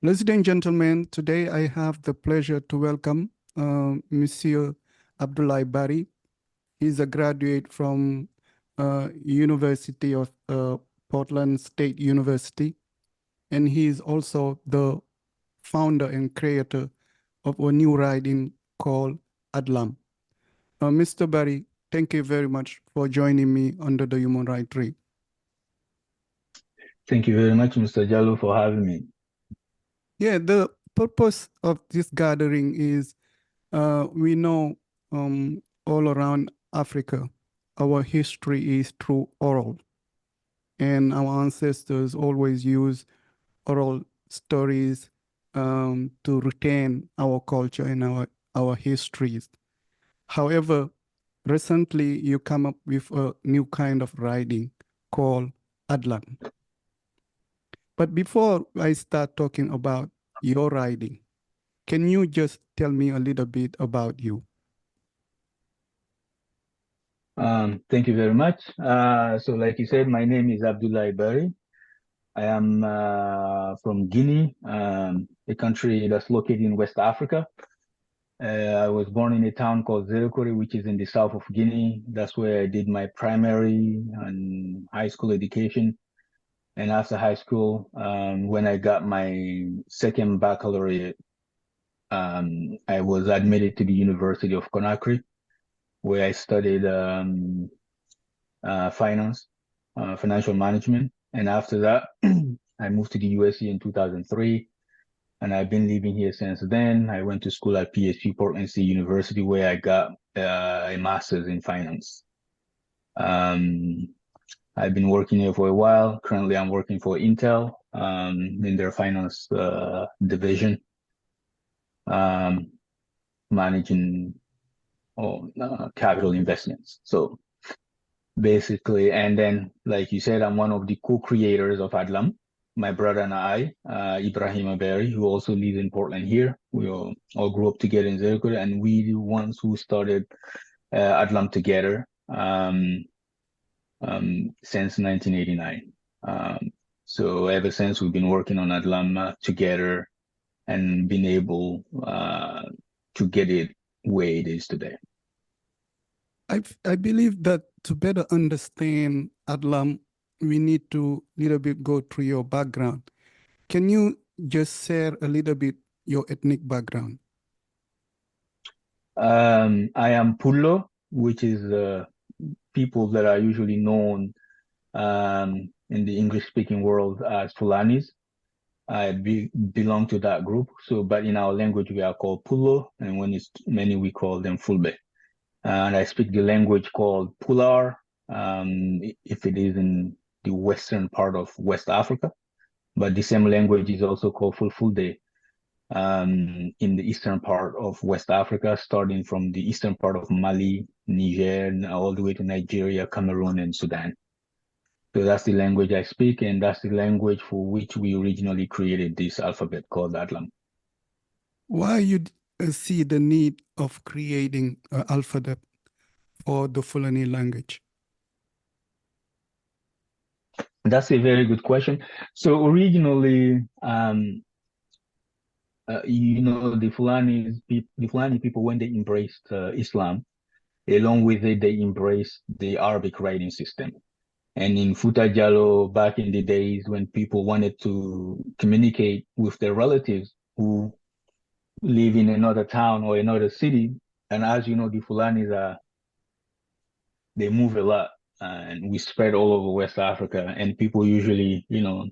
Ladies and gentlemen, today I have the pleasure to welcome Monsieur Abdoulaye Barry. He's a graduate from University of Portland State University, and he is also the founder and creator of a new riding called AdLam. Mr. Barry, thank you very much for joining me under the Human Rights Tree. Thank you very much, Mr. Jallo, for having me. Yeah, the purpose of this gathering is we know all around Africa, our history is through oral. And our ancestors always use oral stories to retain our culture and our histories. However, recently you come up with a new kind of writing called AdLam. But before I start talking about your writing, can you just tell me a little bit about you? Thank you very much. So like you said, my name is Abdoulaye Barry. I am from Guinea, a country that's located in West Africa. I was born in a town called Nzerekore, which is in the south of Guinea. That's where I did my primary and high school education. And after high school, when I got my second baccalaureate, I was admitted to the University of Conakry, where I studied finance, financial management. And after that, I moved to the USA in 2003, and I've been living here since then. I went to school at PSP Portland State University, where I got a master's in finance. I've been working here for a while. Currently, I'm working for Intel in their finance division, managing capital investments. So basically, and then, like you said, I'm one of the co-creators of AdLam. My brother and I, Ibrahima Barry, who also lives in Portland here, we all grew up together in Nzerekore, and we the ones who started AdLam together since 1989. So ever since, we've been working on AdLam together and been able to get it where it is today. I believe that to better understand AdLam, we need to little bit go through your background. Can you just share a little bit your ethnic background? I am Pullo, which is people that are usually known in the English-speaking world as Fulanis. I belong to that group. So, but in our language, we are called Pullo, and when it's many, we call them Fulbe. And I speak the language called Pular, if it is in the western part of West Africa. But the same language is also called Fulfulde in the eastern part of West Africa, starting from the eastern part of Mali, Niger, and all the way to Nigeria, Cameroon, and Sudan. So that's the language I speak, and that's the language for which we originally created this alphabet called AdLam. Why you see the need of creating an alphabet for the Fulani language? That's a very good question. So originally, the Fulani people, when they embraced Islam, along with it, they embraced the Arabic writing system. And in Futa Jallo, back in the days when people wanted to communicate with their relatives who live in another town or another city, and as you know, the Fulanis they move a lot, and we spread all over West Africa, and people usually, the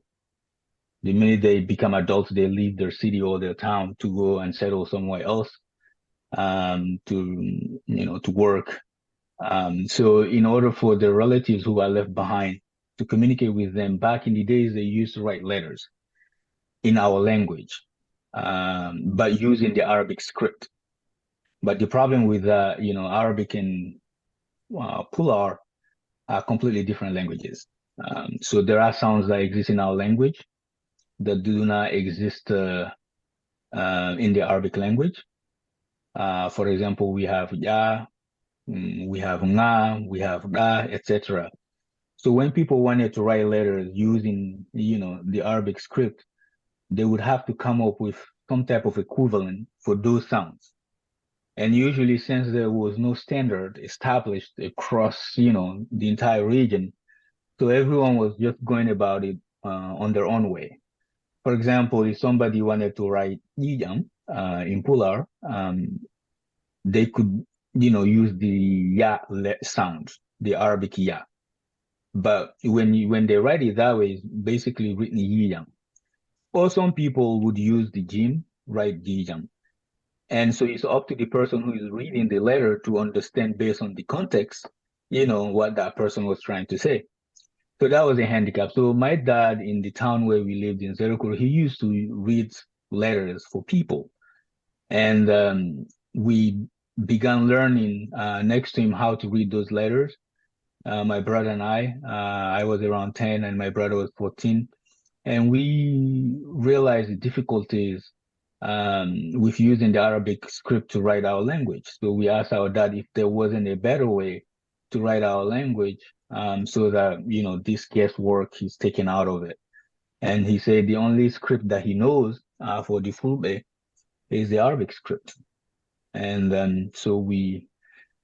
minute they become adults, they leave their city or their town to go and settle somewhere else, to work. So in order for the relatives who are left behind to communicate with them, back in the days, they used to write letters in our language, but using the Arabic script. But the problem with Arabic and Pular are completely different languages. So there are sounds that exist in our language that do not exist in the Arabic language. For example, we have ya, we have nga, we have da, etc. So when people wanted to write letters using, the Arabic script, they would have to come up with some type of equivalent for those sounds. And usually, since there was no standard established across, the entire region, so everyone was just going about it on their own way. For example, if somebody wanted to write Yiyang in Pular, they could, use the ya sound, the Arabic ya. But when they write it that way, it's basically written Yiyang. Or some people would use the jim, write Yiyang. And so it's up to the person who is reading the letter to understand based on the context, what that person was trying to say. So that was a handicap. So my dad, in the town where we lived in Nzerekore, he used to read letters for people. And we began learning next to him how to read those letters. My brother and I was around 10 and my brother was 14. And we realized the difficulties with using the Arabic script to write our language. So we asked our dad if there wasn't a better way to write our language so that, this guesswork is taken out of it. And he said the only script that he knows for the Fulbe is the Arabic script. And so we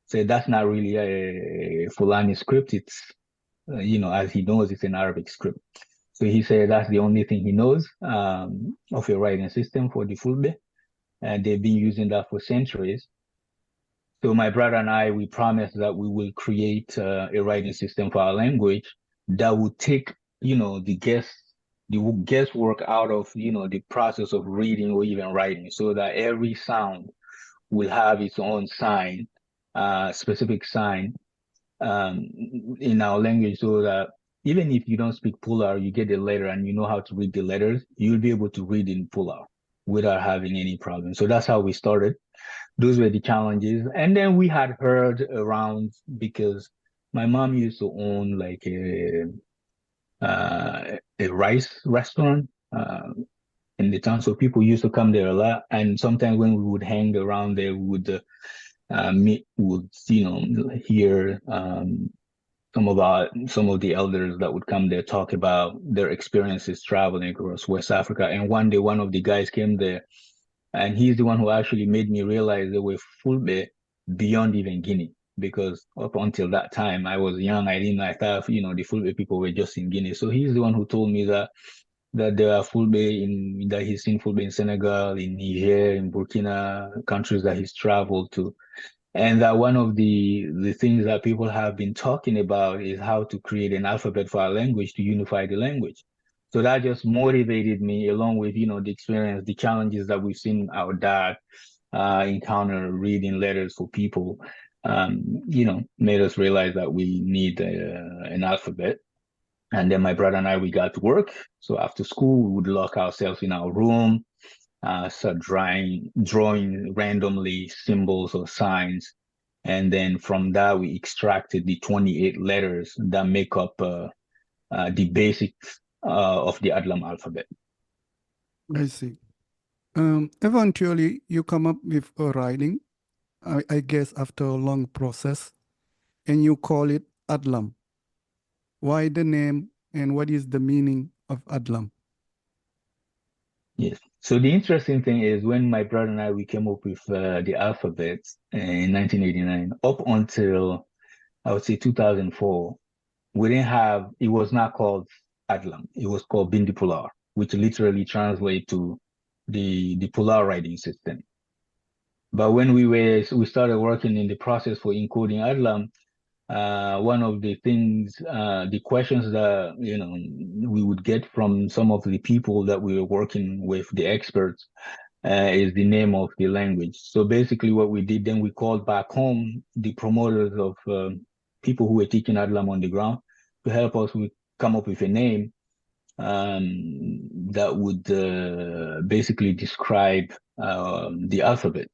said that's not really a Fulani script. It's, as he knows, it's an Arabic script. So he said that's the only thing he knows of a writing system for the Fulbe. And they've been using that for centuries. So my brother and I, we promised that we will create a writing system for our language that would take, the guesswork out of, the process of reading or even writing, so that every sound will have its own sign, specific sign in our language, so that even if you don't speak Pular, you get a letter and you know how to read the letters, you'll be able to read in Pular without having any problem. So that's how we started. Those were the challenges. And then we had heard around, because my mom used to own like a rice restaurant in the town. So people used to come there a lot. And sometimes when we would hang around there, we would hear some of the elders that would come there talk about their experiences traveling across West Africa. And one day, one of the guys came there, and he's the one who actually made me realize there were Fulbe beyond even Guinea. Because up until that time, I was young. I thought, the Fulbe people were just in Guinea. So he's the one who told me that there are Fulbe that he's seen Fulbe in Senegal, in Niger, in Burkina, countries that he's traveled to. And that one of the things that people have been talking about is how to create an alphabet for our language to unify the language. So that just motivated me, along with, the experience, the challenges that we've seen our dad encounter reading letters for people, made us realize that we need an alphabet. And then my brother and I, we got to work. So after school, we would lock ourselves in our room, start drawing randomly symbols or signs. And then from that, we extracted the 28 letters that make up the basics of the AdLam alphabet. I see. Eventually, you come up with a writing, I guess after a long process, and you call it AdLam. Why the name, and what is the meaning of AdLam? Yes. So the interesting thing is, when my brother and I, we came up with the alphabet in 1989, up until, I would say, 2004, we didn't have, it was not called AdLam. It was called Bindi Pular, which literally translates to the Pular writing system. But when we started working in the process for encoding AdLam, one of the things, the questions that, we would get from some of the people that we were working with, the experts, is the name of the language. So basically what we did, then we called back home the promoters of people who were teaching AdLam on the ground to help us come up with a name that would basically describe the alphabet.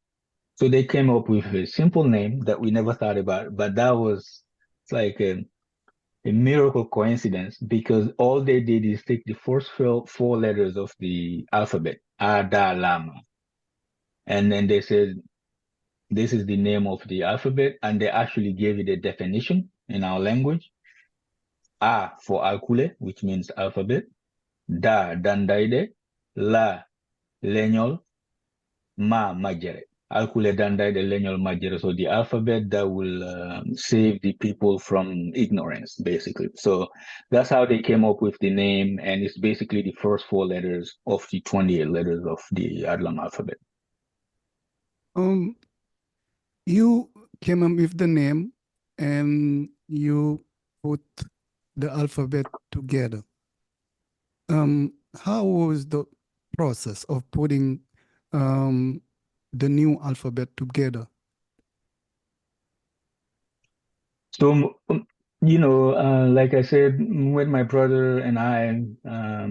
So they came up with a simple name that we never thought about, but that was like a miracle coincidence, because all they did is take the first four letters of the alphabet, AdLam, and then they said, this is the name of the alphabet, and they actually gave it a definition in our language. A for Alkule, which means alphabet. Da, Dandaide, la, leñol, ma, majere. Alkule dandai de leñol majere. So the alphabet that will save the people from ignorance, basically. So that's how they came up with the name, and it's basically the first 4 letters of the 28 letters of the AdLam alphabet. Um, you came up with the name and you put the alphabet together. How was the process of putting um, the new alphabet together? So, like I said, when my brother and I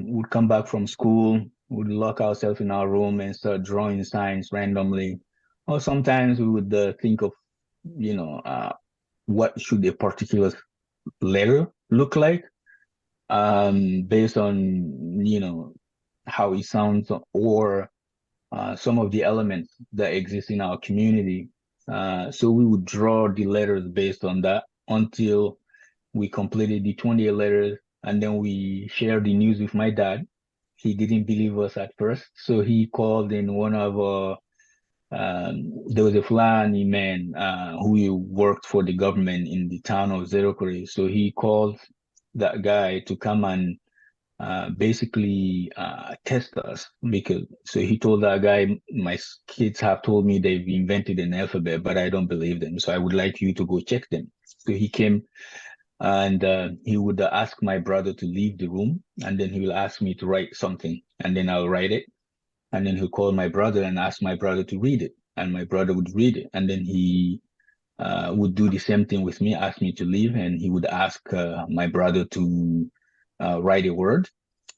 would come back from school, would lock ourselves in our room and start drawing signs randomly. Or sometimes we would think of, what should a particular letter look like, based on, how it sounds, or some of the elements that exist in our community. So we would draw the letters based on that until we completed the 28 letters, and then we shared the news with my dad. He didn't believe us at first, so he called in one of there was a Fulani man who worked for the government in the town of Nzerekore. So he called that guy to come and basically test us, because so he told that guy, my kids have told me they've invented an alphabet, but I don't believe them. So I would like you to go check them. So he came, and he would ask my brother to leave the room, and then he will ask me to write something, and then I'll write it, and then he'll call my brother and ask my brother to read it, and my brother would read it, and then he would do the same thing with me, ask me to leave, and he would ask my brother to write a word,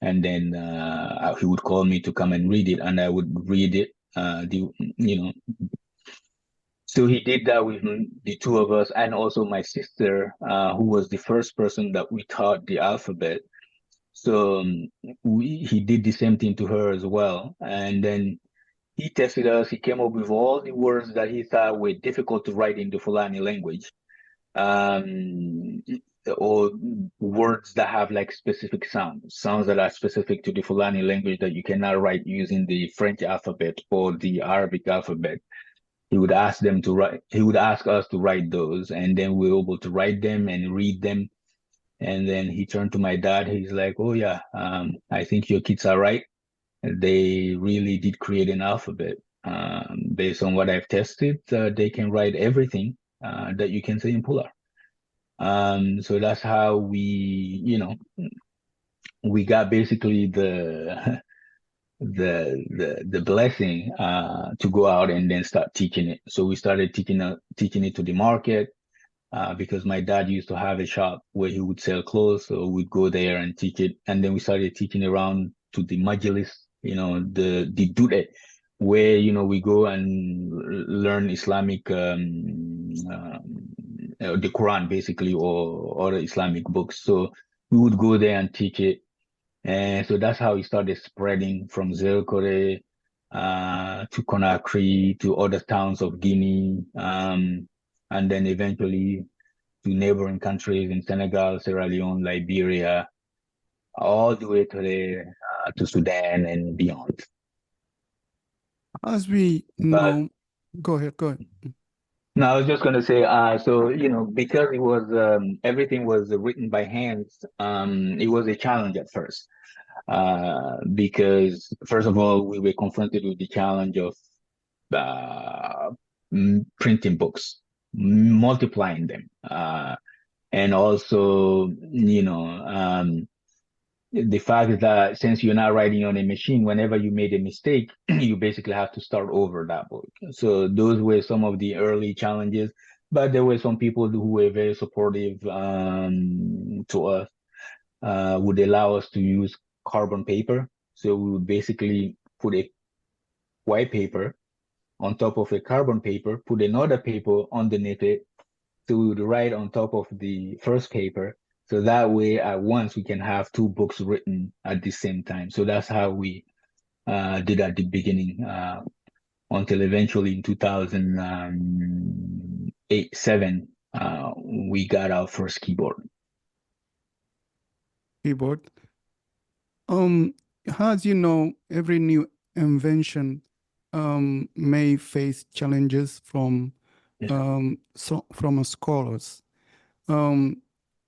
and then he would call me to come and read it, and I would read it. So he did that with the two of us, and also my sister, who was the first person that we taught the alphabet. So he did the same thing to her as well. And then he tested us. He came up with all the words that he thought were difficult to write in the Fulani language, um, or words that have like specific sounds that are specific to the Fulani language that you cannot write using the French alphabet or the Arabic alphabet. He would ask them to write, he would ask us to write those, and then we were able to write them and read them. And then he turned to my dad. He's like, "Oh yeah, I think your kids are right. They really did create an alphabet. Based on what I've tested, they can write everything that you can say in Pula." So that's how we got basically the the blessing to go out and then start teaching it. So we started teaching it to the market, because my dad used to have a shop where he would sell clothes. So we'd go there and teach it. And then we started teaching around to the majalis, the dure, where, we go and learn Islamic, the Quran basically, or other Islamic books. So we would go there and teach it. And so that's how it started spreading from Nzerekore to Conakry, to other towns of Guinea, and then eventually to neighboring countries in Senegal, Sierra Leone, Liberia, all the way to Sudan and beyond. As we But know, go ahead, go ahead. no, I was just going to say, so because it was everything was written by hands, it was a challenge at first. Because first of all, we were confronted with the challenge of uh, printing books, multiplying them, and also, the fact that since you're not writing on a machine, whenever you made a mistake, you basically have to start over that book. So those were some of the early challenges, but there were some people who were very supportive to us, would allow us to use carbon paper. So we would basically put a white paper on top of a carbon paper, put another paper underneath it. So we would write on top of the first paper. So that way, at once, we can have two books written at the same time. So that's how we did at the beginning, until eventually in 2008, 7, we got our first keyboard. Keyboard. Um, As you know, every new invention may face challenges Yes. from scholars. Um,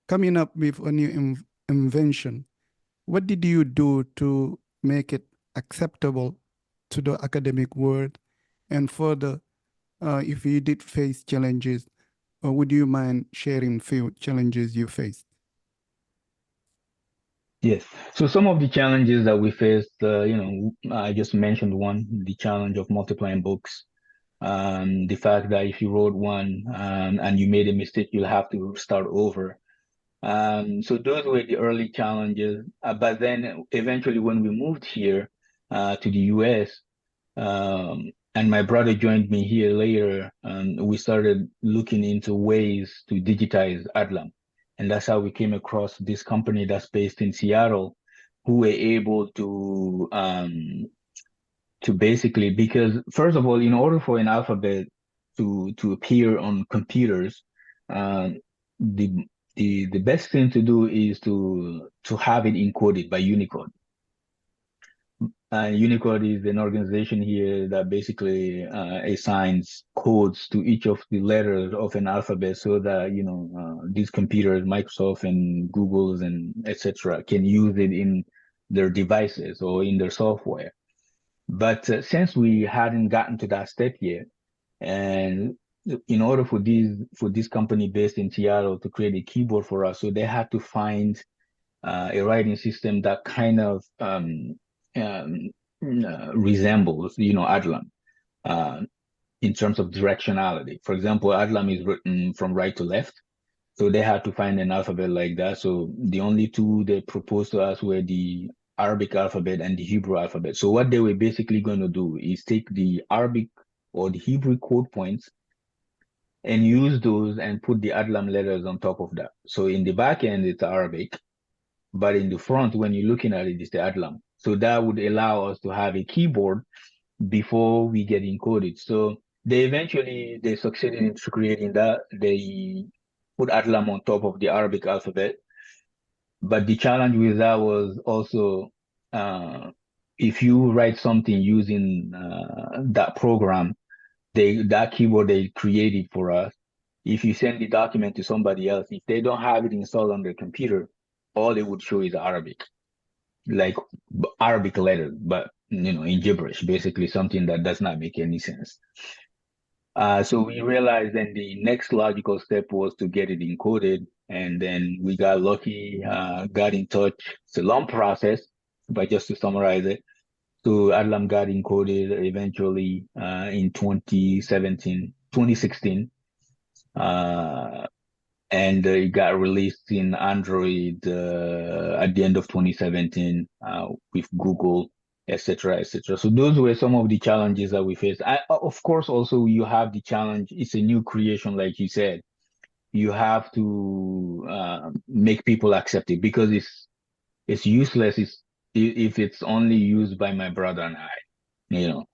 Coming up with a new invention, what did you do to make it acceptable to the academic world? And further, if you did face challenges, would you mind sharing few challenges you faced? Yes. So some of the challenges that we faced, I just mentioned one, the challenge of multiplying books. The fact that if you wrote one and you made a mistake, you'll have to start over. So those were the early challenges. But then eventually when we moved here to the US, and my brother joined me here later, we started looking into ways to digitize AdLam. And that's how we came across this company that's based in Seattle, who were able to basically, because first of all, in order for an alphabet to appear on computers, uh, the the best thing to do is to have it encoded by Unicode. Unicode is an organization here that basically assigns codes to each of the letters of an alphabet so that, these computers, Microsoft and Google's and etc., can use it in their devices or in their software. But since we hadn't gotten to that step yet, and in order for this company based in Seattle to create a keyboard for us, so they had to find a writing system that kind of um, resembles, AdLam uh, in terms of directionality. For example, AdLam is written from right to left, so they had to find an alphabet like that. So the only two they proposed to us were the Arabic alphabet and the Hebrew alphabet. So what they were basically going to do is take the Arabic or the Hebrew code points and use those and put the AdLam letters on top of that. So in the back end, it's Arabic, but in the front, when you're looking at it, it's the AdLam. So that would allow us to have a keyboard before we get encoded. So they succeeded in creating that. They put AdLam on top of the Arabic alphabet. But the challenge with that was also uh, if you write something using that program, that keyboard they created for us, if you send the document to somebody else, if they don't have it installed on their computer, all it would show is Arabic, like Arabic letters, but in gibberish, basically something that does not make any sense. So we realized then the next logical step was to get it encoded, and then we got lucky, got in touch. It's a long process, but just to summarize it, so AdLam got encoded eventually in 2016, and it got released in Android at the end of 2017 with Google, etc., etc. So those were some of the challenges that we faced. Of course, also you have the challenge. It's a new creation, like you said. You have to make people accept it because it's useless. If it's only used by my brother and I, you know.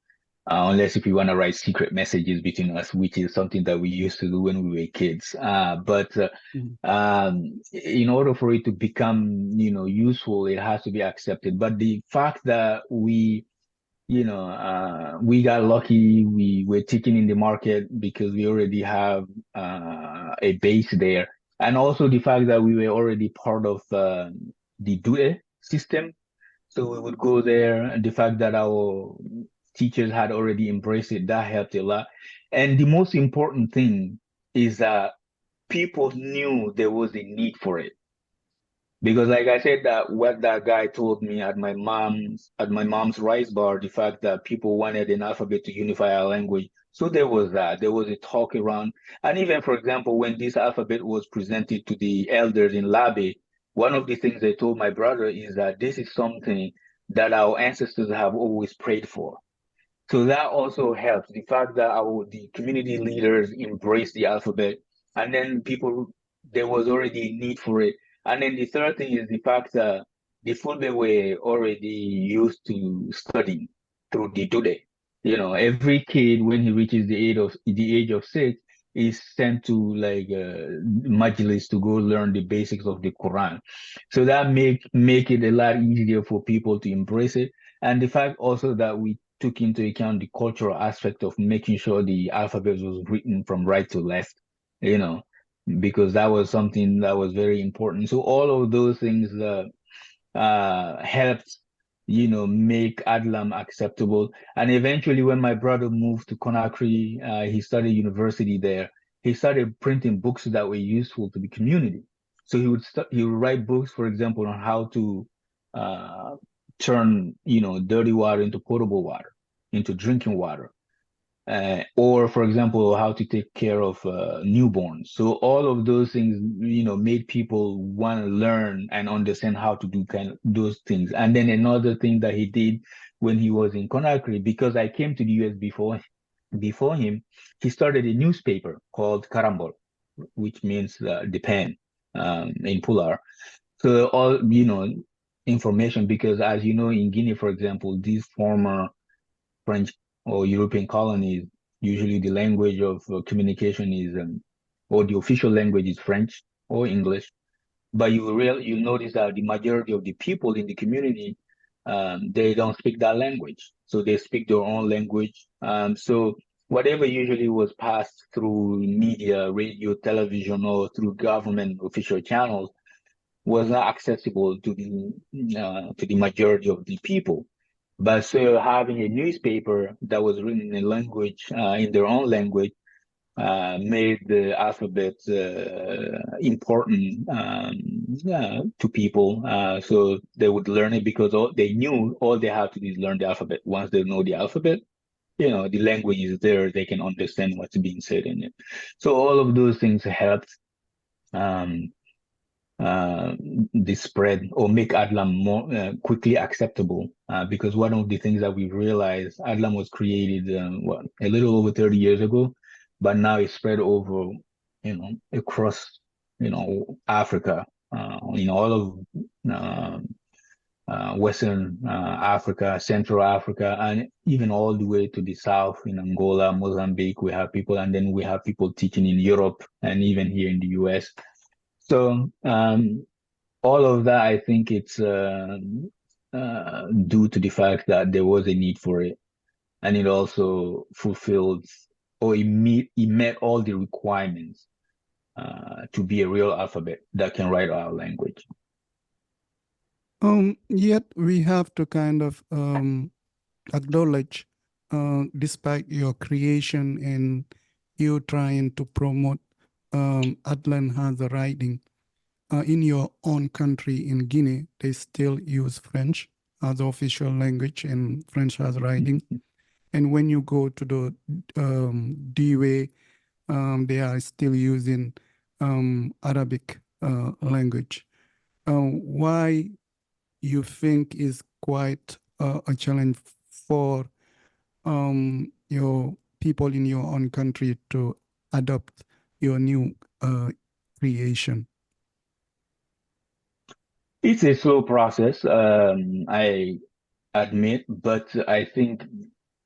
Unless if you want to write secret messages between us, which is something that we used to do when we were kids. But Mhm. in order for it to become, useful, it has to be accepted. But the fact that we got lucky, we were taken in the market because we already have a base there, and also the fact that we were already part of the DUE system, so we would go there, and the fact that our teachers had already embraced it, that helped a lot. And the most important thing is that people knew there was a need for it. Because like I said, that what that guy told me at my mom's rice bar, the fact that people wanted an alphabet to unify our language. So there was that. There was a talk around. And even for example, when this alphabet was presented to the elders in Labe, one of the things they told my brother is that this is something that our ancestors have always prayed for. So that also helps. The fact that the community leaders embrace the alphabet, and then there was already a need for it. And then the third thing is the fact that the Fulbe were already used to studying through the Dude. Every kid when he reaches the age of 6, is sent to like majlis to go learn the basics of the Quran. So that make it a lot easier for people to embrace it. And the fact also that we took into account the cultural aspect of making sure the alphabet was written from right to left, you know, because that was something that was very important. So all of those things helped, make AdLam acceptable. And eventually, when my brother moved to Conakry, he studied university there. He started printing books that were useful to the community. So he would write books, for example, on how to uh, turn, dirty water into potable water, into drinking water, or for example, how to take care of newborns. So all of those things, made people want to learn and understand how to do kind of those things. And then another thing that he did when he was in Conakry, because I came to the US before him, he started a newspaper called Karambol, which means the pen in Pular. So all, information, because as you know, in Guinea, for example, these former French or European colonies, usually the language of communication is, or the official language is French or English. But you notice that the majority of the people in the community, they don't speak that language, so they speak their own language. So whatever usually was passed through media, radio, television, or through government official channels was not accessible to the majority of the people. But so having a newspaper that was written in a language, in their own language, made the alphabet important to people. So they would learn it because they knew all they have to do is learn the alphabet. Once they know the alphabet, the language is there, they can understand what's being said in it. So all of those things helped. Um, uh, the spread or make AdLam more quickly acceptable. Because one of the things that we realized, AdLam was created a little over 30 years ago, but now it's spread over, across, Africa, all of Western Africa, Central Africa, and even all the way to the south in Angola, Mozambique. We have people, and then we have people teaching in Europe and even here in the US. So all of that, I think it's due to the fact that there was a need for it, and it also fulfilled or it met all the requirements to be a real alphabet that can write our language. Yet we have to kind of acknowledge, despite your creation and you trying to promote Atlan as a writing, in your own country in Guinea, they still use French as official language and French as writing. And when you go to the DWA, they are still using Arabic language. Why you think is quite a challenge for your people in your own country to adopt your new creation? It's a slow process, I admit, but I think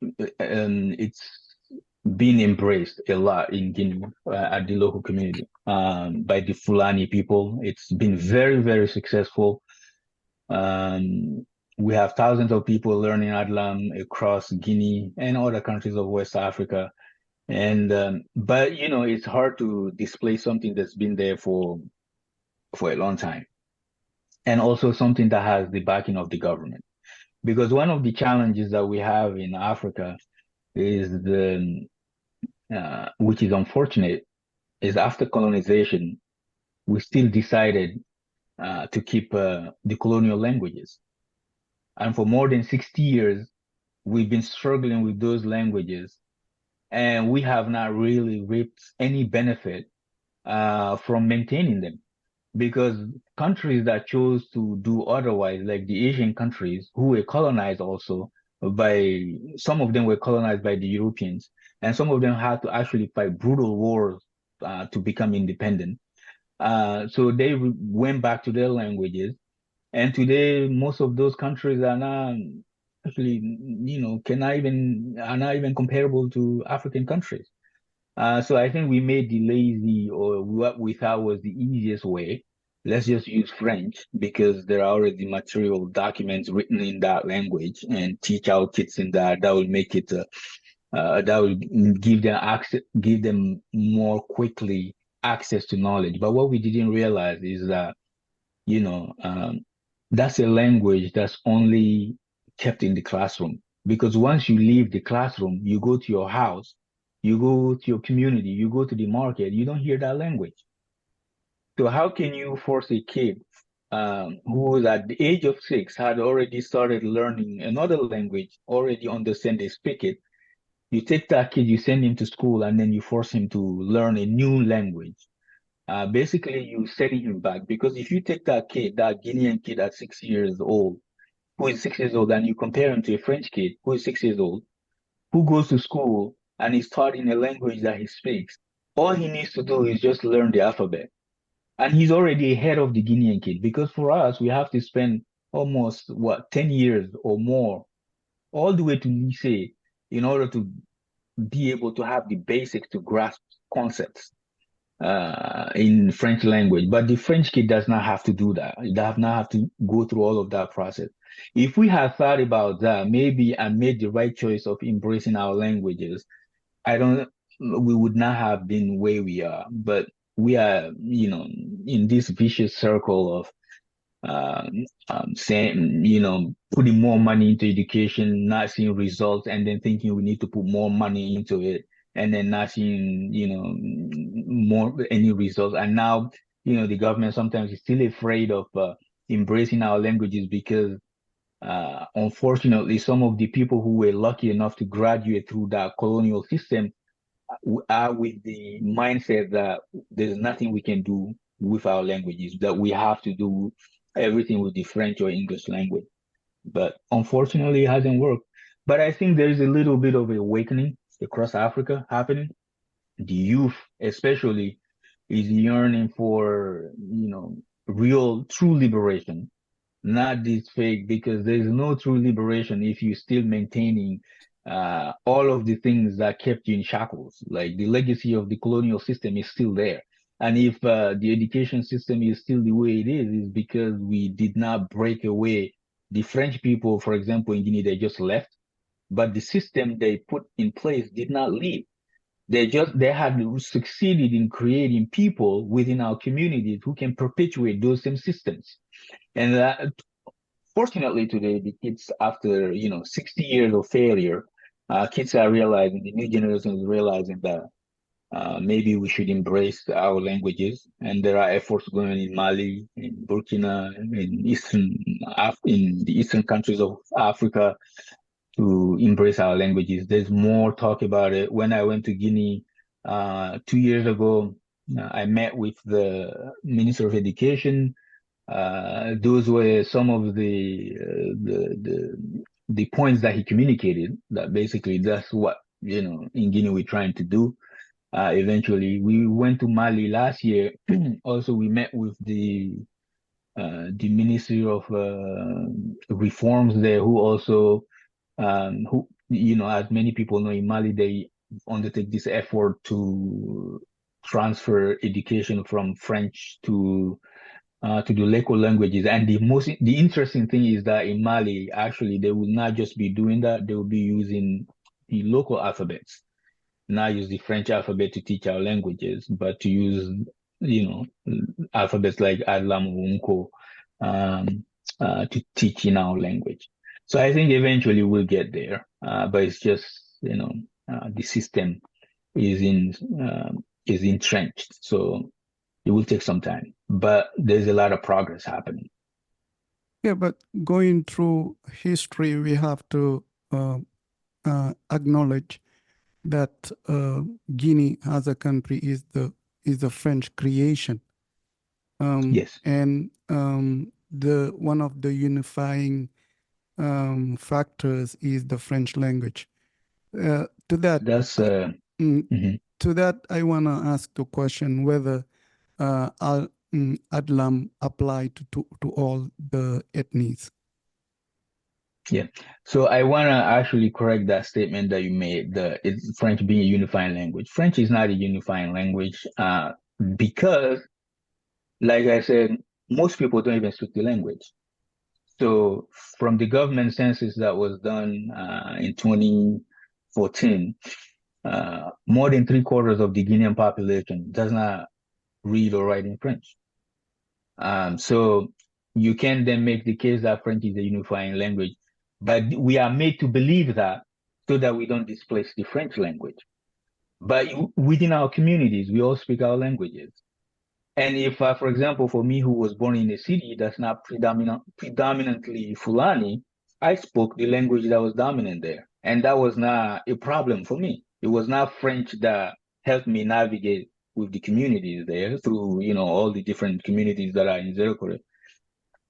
it's been embraced a lot in Guinea at the local community by the Fulani people. It's been very, very successful. Um, we have thousands of people learning AdLam across Guinea and other countries of West Africa. And but it's hard to display something that's been there for a long time, and also something that has the backing of the government. Because one of the challenges that we have in Africa is which is unfortunate, is after colonization, we still decided to keep the colonial languages. And for more than 60 years, we've been struggling with those languages, and we have not really reaped any benefit from maintaining them. Because countries that chose to do otherwise, like the Asian countries who were colonized also some of them were colonized by the Europeans, and some of them had to actually fight brutal wars to become independent. So they went back to their languages, and today most of those countries are not actually, are not even comparable to African countries. So I think we made the lazy or what we thought was the easiest way. Let's just use French because there are already material documents written in that language and teach our kids in that. That will make it that will give them access, give them more quickly access to knowledge. But what we didn't realize is that, you know, that's a language that's only kept in the classroom. Because once you leave the classroom, you go to your house, you go to your community, you go to the market, you don't hear that language. So how can you force a kid who at the age of 6 had already started learning another language, already understand they speak it? You take that kid, you send him to school, and then you force him to learn a new language. Basically, you setting him back because if you take that kid, that Guinean kid at 6 years old, who is 6 years old, and you compare him to a French kid who is 6 years old, who goes to school and is taught in a language that he speaks, all he needs to do is just learn the alphabet. And he's already ahead of the Guinean kid because for us, we have to spend almost, 10 years or more, all the way to lycée in order to be able to have the basics to grasp concepts in French language. But the French kid does not have to do that. He does not have to go through all of that process. If we had thought about that, maybe and made the right choice of embracing our languages, I don't, we would not have been where we are. But we are, in this vicious circle of saying, putting more money into education, not seeing results, and then thinking we need to put more money into it, and then not seeing, more any results. And now, the government sometimes is still afraid of embracing our languages because, unfortunately, some of the people who were lucky enough to graduate through that colonial system are with the mindset that there's nothing we can do with our languages, that we have to do everything with the French or English language. But unfortunately, it hasn't worked. But I think there's a little bit of awakening across Africa happening. The youth, especially, is yearning for, real, true liberation, not this fake, because there's no true liberation if you're still maintaining all of the things that kept you in shackles. Like the legacy of the colonial system is still there. And if the education system is still the way it is because we did not break away. The French people, for example, in Guinea, they just left, but the system they put in place did not leave. They had succeeded in creating people within our communities who can perpetuate those same systems. And fortunately, today, the kids, after 60 years of failure, kids are realizing, the new generation is realizing that maybe we should embrace our languages. And there are efforts going in Mali, in Burkina, in the eastern countries of Africa to embrace our languages. There's more talk about it. When I went to Guinea 2 years ago, I met with the Minister of Education. Those were some of the points that he communicated. That basically that's what in Guinea we're trying to do. Eventually, we went to Mali last year. Also, we met with the Ministry of Reforms there, who also who as many people know, in Mali they undertake this effort to transfer education from French to the local languages. And the interesting thing is that in Mali, actually, they will not just be doing that; they will be using the local alphabets, not use the French alphabet to teach our languages, but to use alphabets like AdLam.To to teach in our language. So I think eventually we'll get there, but it's just the system is is entrenched. So it will take some time, but there's a lot of progress happening. Yeah, but going through history, we have to acknowledge that Guinea as a country is the French creation, Yes, and the one of the unifying factors is the French language. To that, that's mm, mhm. to that, I want to ask the question whether AdLam apply to all the ethnies. Yeah. So I want to actually correct that statement that you made, it's French being a unifying language. French is not a unifying language, because, like I said, most people don't even speak the language. So from the government census that was done in 2014, more than three-quarters of the Guinean population does not read or write in French. So you can then make the case that French is a unifying language, but we are made to believe that so that we don't displace the French language. But within our communities, we all speak our languages. And if, for example, for me who was born in a city that's not predominantly Fulani, I spoke the language that was dominant there. And that was not a problem for me. It was not French that helped me navigate with the communities there through, all the different communities that are in Nzerekore.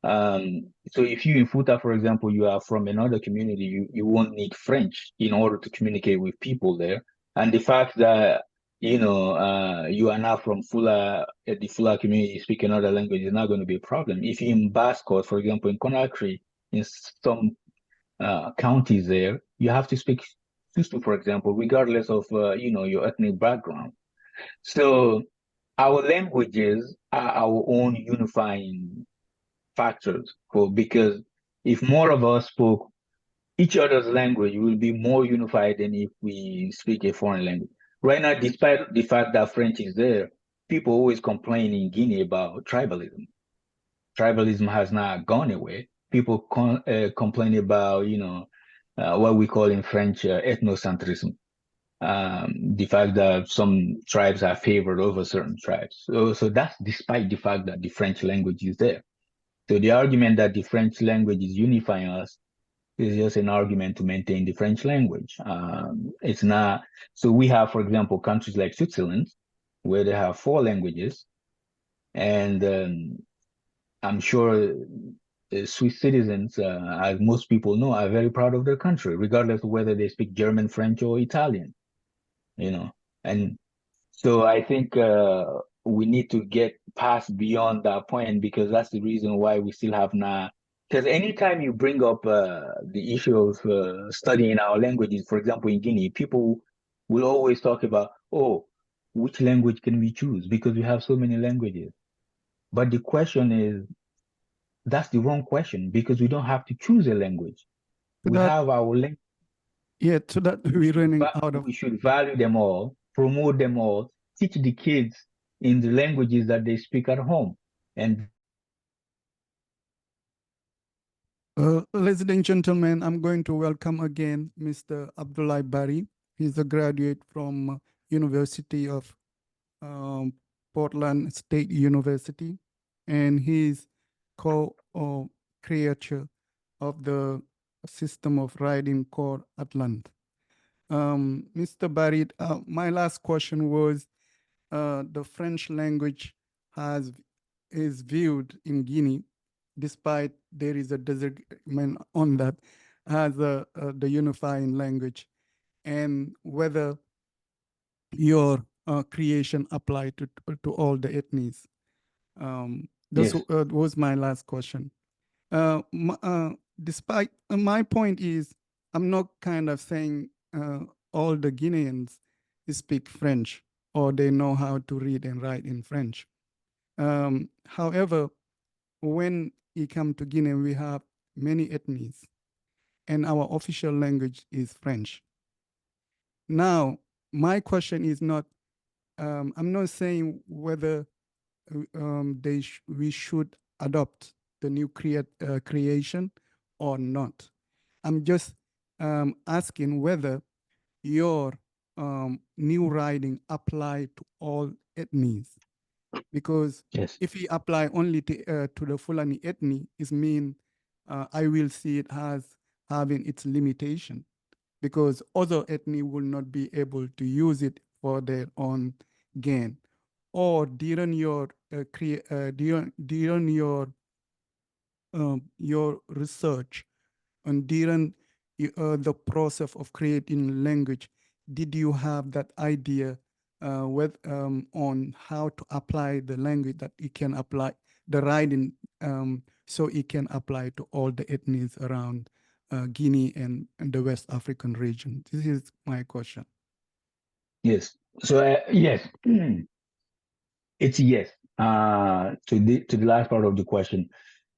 So if you in Futa, for example, you are from another community, you won't need French in order to communicate with people there. And the fact that, you are not from the Fula community, speak another language is not going to be a problem. If you're in Basque, for example, in Conakry, in some counties there, you have to speak Susu, for example, regardless of, your ethnic background. So our languages are our own unifying factors because if more of us spoke each other's language, we will be more unified than if we speak a foreign language. Right now, despite the fact that French is there, people always complain in Guinea about tribalism. Tribalism has not gone away. People complain about, what we call in French ethnocentrism. The fact that some tribes are favored over certain tribes. So that's despite the fact that the French language is there. So the argument that the French language is unifying us is just an argument to maintain the French language. It's not. So we have, for example, countries like Switzerland, where they have four languages, and I'm sure Swiss citizens, as most people know, are very proud of their country, regardless of whether they speak German, French, or Italian. And so I think we need to get past beyond that point because that's the reason why we still have not. Because anytime you bring up the issue of studying our languages, for example, in Guinea, people will always talk about, oh, which language can we choose? Because we have so many languages. But the question is, that's the wrong question because we don't have to choose a language. So We that, have our language. yeah, so that we're running out of. We should value them all, promote them all, teach the kids in the languages that they speak at home. And Ladies and gentlemen, I'm going to welcome again Mr. Abdoulaye Barry. He's a graduate from University of um, Portland State University, and he's co-creator of the system of writing called AdLam. Mr. Barry, my last question was the French language is viewed in Guinea, despite there is a disagreement on that, as the unifying language, and whether your creation apply to all the ethnies. This yes, was my last question. Despite my point is, I'm not kind of saying all the Guineans speak French or they know how to read and write in French. However, when you come to Guinea, we have many ethnies, and our official language is French. Now, my question is not, I'm not saying whether we should adopt the new creation or not. I'm just asking whether your new writing apply to all ethnies, because yes, if we apply only to the Fulani ethnic, it mean I will see it as having its limitation, because other ethnic will not be able to use it for their own gain. Or during your research and during the process of creating language, did you have that idea on how to apply the language that it can apply the writing, so it can apply to all the ethnies around Guinea and the West African region? This is my question. Yes. So yes, it's yes. To the last part of the question,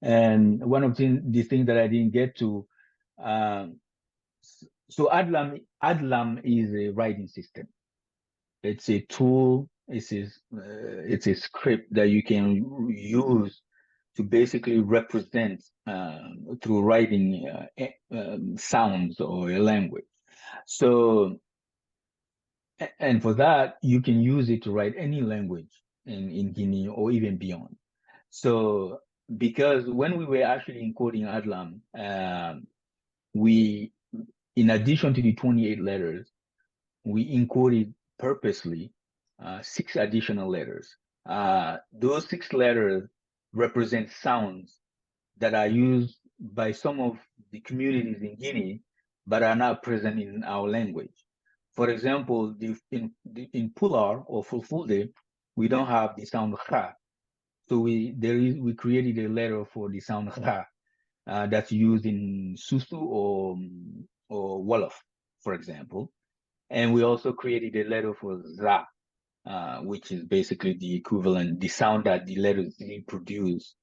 and one of the things that I didn't get to. Um, so AdLam is a writing system. It's a tool. It's a script that you can use to basically represent through writing sounds or a language. So, and for that, you can use it to write any language in Guinea or even beyond. So, because when we were actually encoding AdLam, we, in addition to the 28 letters, we encoded purposely 6 additional letters. Those 6 letters represent sounds that are used by some of the communities in Guinea, but are not present in our language. For example, in Pular or Fulfulde, we don't have the sound ha. So we created a letter for the sound ha that's used in Susu or Wolof, for example. And we also created a letter for za, which is basically the equivalent, the sound that the letter Z produces.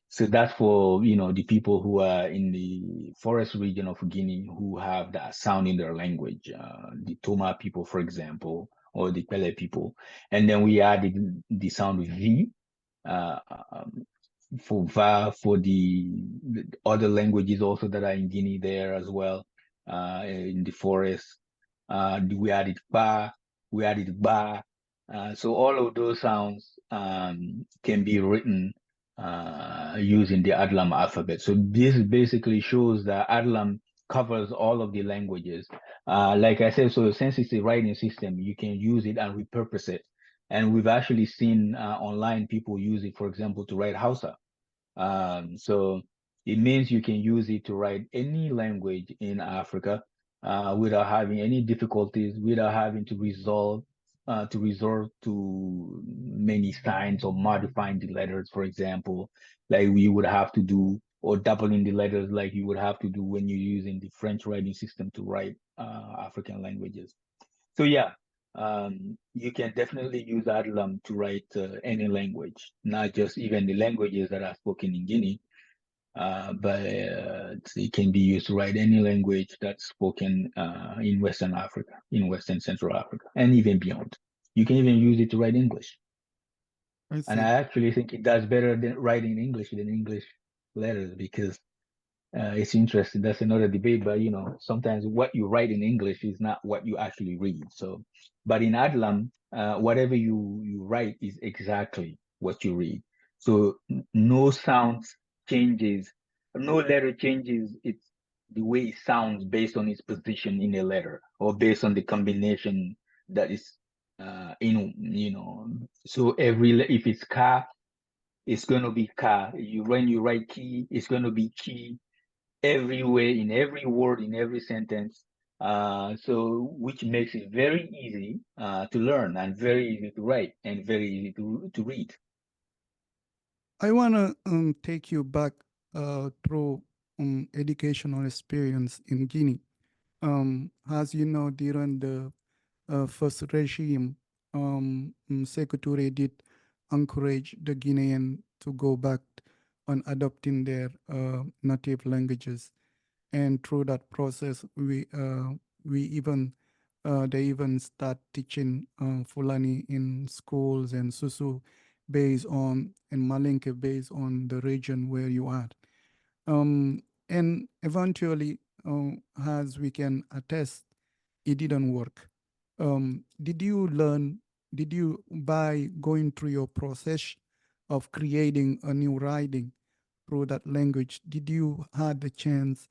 So that's for, the people who are in the forest region of Guinea who have that sound in their language, the Toma people, for example, or the Pele people. And then we added the sound V, uh, um, for Va, for the other languages also that are in Guinea there as well, in the forest. We added Ba, we added Ba. So all of those sounds can be written using the AdLam alphabet. So this basically shows that AdLam covers all of the languages. Like I said, so since it's a writing system, you can use it and repurpose it. And we've actually seen online people use it, for example, to write Hausa. So it means you can use it to write any language in Africa without having any difficulties, without having to resort to many signs or modifying the letters, for example, like we would have to do, or doubling the letters like you would have to do when you're using the French writing system to write African languages. So yeah, you can definitely use AdLam to write any language, not just even the languages that are spoken in Guinea, but it can be used to write any language that's spoken in Western Africa, in Western Central Africa, and even beyond. You can even use it to write English. I And see. I actually think it does better than writing English than English letters because it's interesting. That's another debate, but sometimes what you write in English is not what you actually read. So, but in Adlam, whatever you write is exactly what you read. So no sound changes, no letter changes. It's the way it sounds based on its position in a letter or based on the combination that is So if it's car, it's going to be car. When you write key, it's going to be key everywhere, in every word, in every sentence. So which makes it very easy to learn and very easy to write and very easy to read. I want to take you back through educational experience in Guinea. As you know, during the first regime, Sekou did encourage the Guinean to go back on adopting their native languages, and through that process, we even they even start teaching Fulani in schools and Susu based on and Malinke based on the region where you are. And eventually, as we can attest, it didn't work. Did you learn, did you, by going through your process of creating a new writing through that language, did you had the chance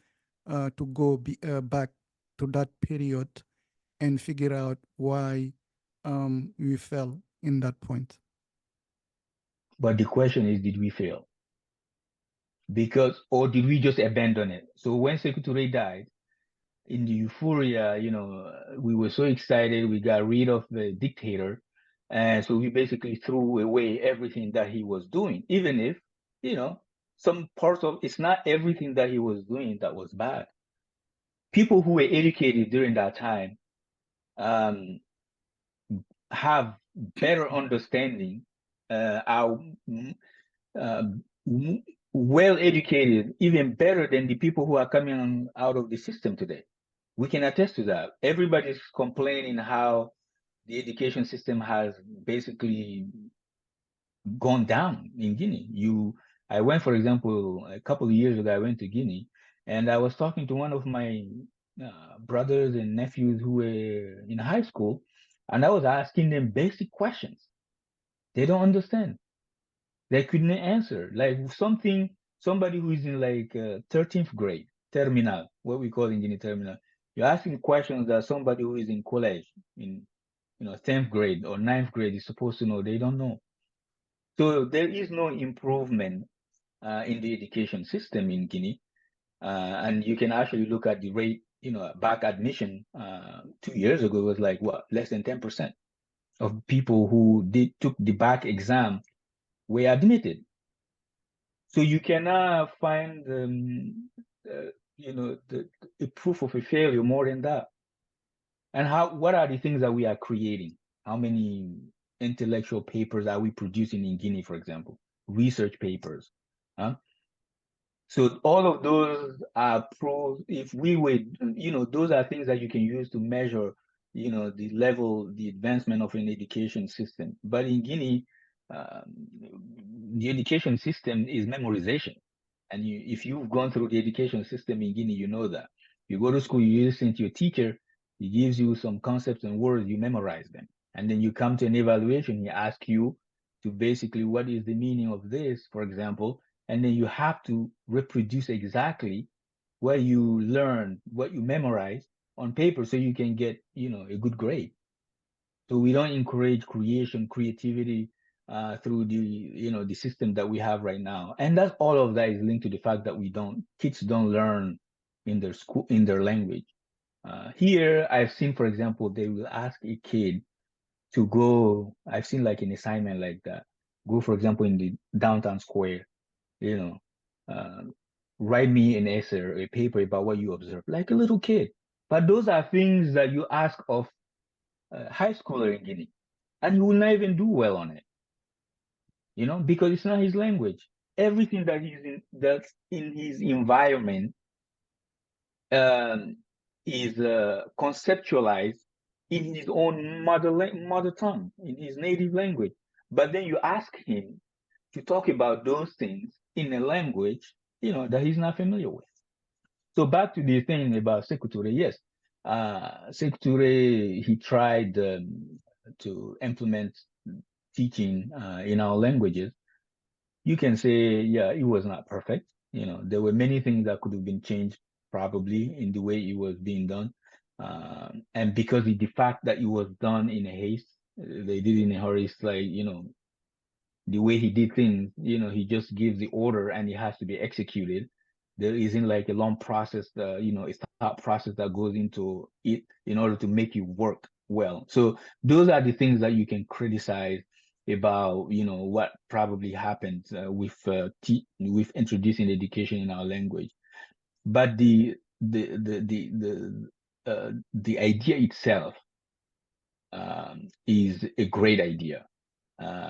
to go back to that period and figure out why we fell in that point? But the question is, did we fail? Or did we just abandon it? So when Sekou Touré died, in the euphoria, we were so excited, we got rid of the dictator. And so we basically threw away everything that he was doing, even if, you know, some parts of it's not everything that he was doing that was bad. People who were educated during that time um, have better understanding, are uh, well educated, even better than the people who are coming out of the system today. We can attest to that. Everybody's complaining how the education system has basically gone down in Guinea. I went, for example, a couple of years ago, I went to Guinea, and I was talking to one of my brothers and nephews who were in high school, and I was asking them basic questions. They don't understand. They couldn't answer. Like somebody who is in like 13th grade, terminal, what we call in Guinea terminal. You're asking questions that somebody who is in college, in 10th grade or ninth grade is supposed to know. They don't know. So there is no improvement in the education system in Guinea. And you can actually look at the rate, back admission 2 years ago was like what, less than 10% of people who took the back exam were admitted. So you cannot find, the proof of a failure more than that. And what are the things that we are creating? How many intellectual papers are we producing in Guinea, for example? Research papers. Huh? So all of those are pros. If we were, those are things that you can use to measure, the level, the advancement of an education system. But in Guinea, the education system is memorization. And if you've gone through the education system in Guinea, you know that. You go to school, you listen to your teacher, he gives you some concepts and words, you memorize them. And then you come to an evaluation, he asks you to basically, what is the meaning of this, for example, and then you have to reproduce exactly what you learned, what you memorized on paper so you can get, a good grade. So we don't encourage creativity through the system that we have right now. And that's all of that is linked to the fact that kids don't learn in their school, in their language. Here, I've seen, for example, they will ask a kid to go, I've seen like an assignment like that, go, for example, in the downtown square, you know, uh, write me an essay or a paper about what you observed, like a little kid. But those are things that you ask of a high schooler in Guinea, and he will not even do well on it, because it's not his language. Everything that's in his environment um, is conceptualized in his own mother tongue, in his native language. But then you ask him to talk about those things in a language, that he's not familiar with. So back to the thing about Sekou Touré, yes. Sekou Touré, he tried to implement teaching in our languages. You can say, yeah, it was not perfect. There were many things that could have been changed probably in the way it was being done. And because the fact that it was done in a haste, they did it in a hurry, it's like, the way he did things, he just gives the order and it has to be executed. There isn't like a long process, a thought process that goes into it in order to make it work well. So those are the things that you can criticize about, what probably happened with introducing education in our language. But the idea itself is a great idea.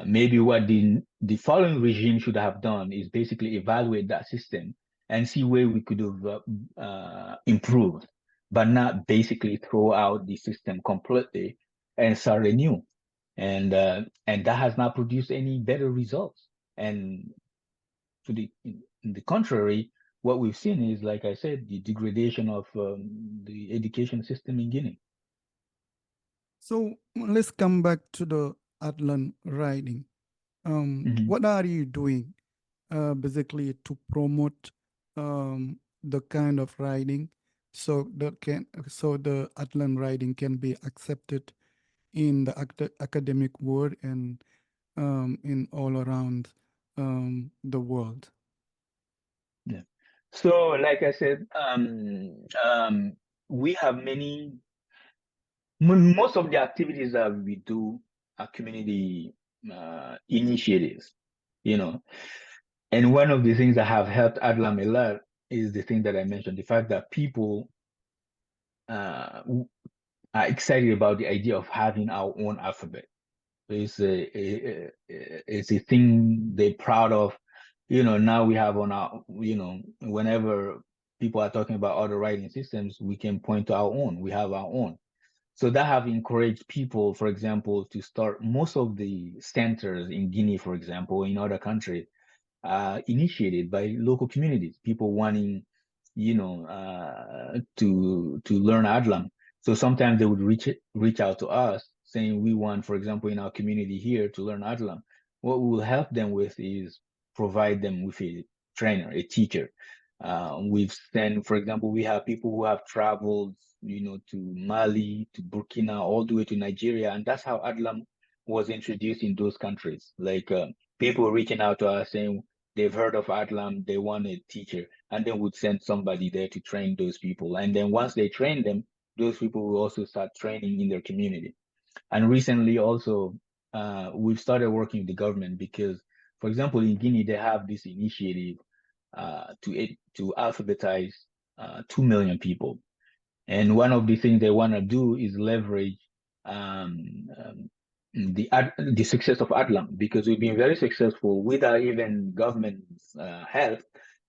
Maybe what the following regime should have done is basically evaluate that system and see where we could have improved, but not basically throw out the system completely and start anew. And that has not produced any better results. And in the contrary, what we've seen is, like I said, the degradation of the education system in Guinea. So let's come back to the Atlan writing. Mhm. What are you doing basically to promote the kind of writing so the Atlan writing can be accepted in the academic world and in all around the world? Yeah. So, like I said, we have most of the activities that we do are community initiatives. You know, And one of the things that have helped AdLam a lot is the thing that I mentioned, the fact that people are excited about the idea of having our own alphabet. It's a thing they're proud of. Now we have on our, whenever people are talking about other writing systems, we can point to our own. We have our own. So that have encouraged people, for example, to start most of the centers in Guinea, for example, in other countries, initiated by local communities, people wanting, to learn AdLam. So sometimes they would reach out to us saying we want, for example, in our community here to learn AdLam. What we will help them with is provide them with a trainer, a teacher. We've sent, for example, we have people who have traveled, to Mali, to Burkina, all the way to Nigeria, and that's how AdLam was introduced in those countries. Like people reaching out to us saying they've heard of AdLam, they want a teacher, and then would send somebody there to train those people. And then once they train them, those people will also start training in their community. And recently also, we've started working with the government because, for example, in Guinea, they have this initiative to alphabetize 2 million people. And one of the things they want to do is leverage um, um, the success of AdLam because we've been very successful without even government's help,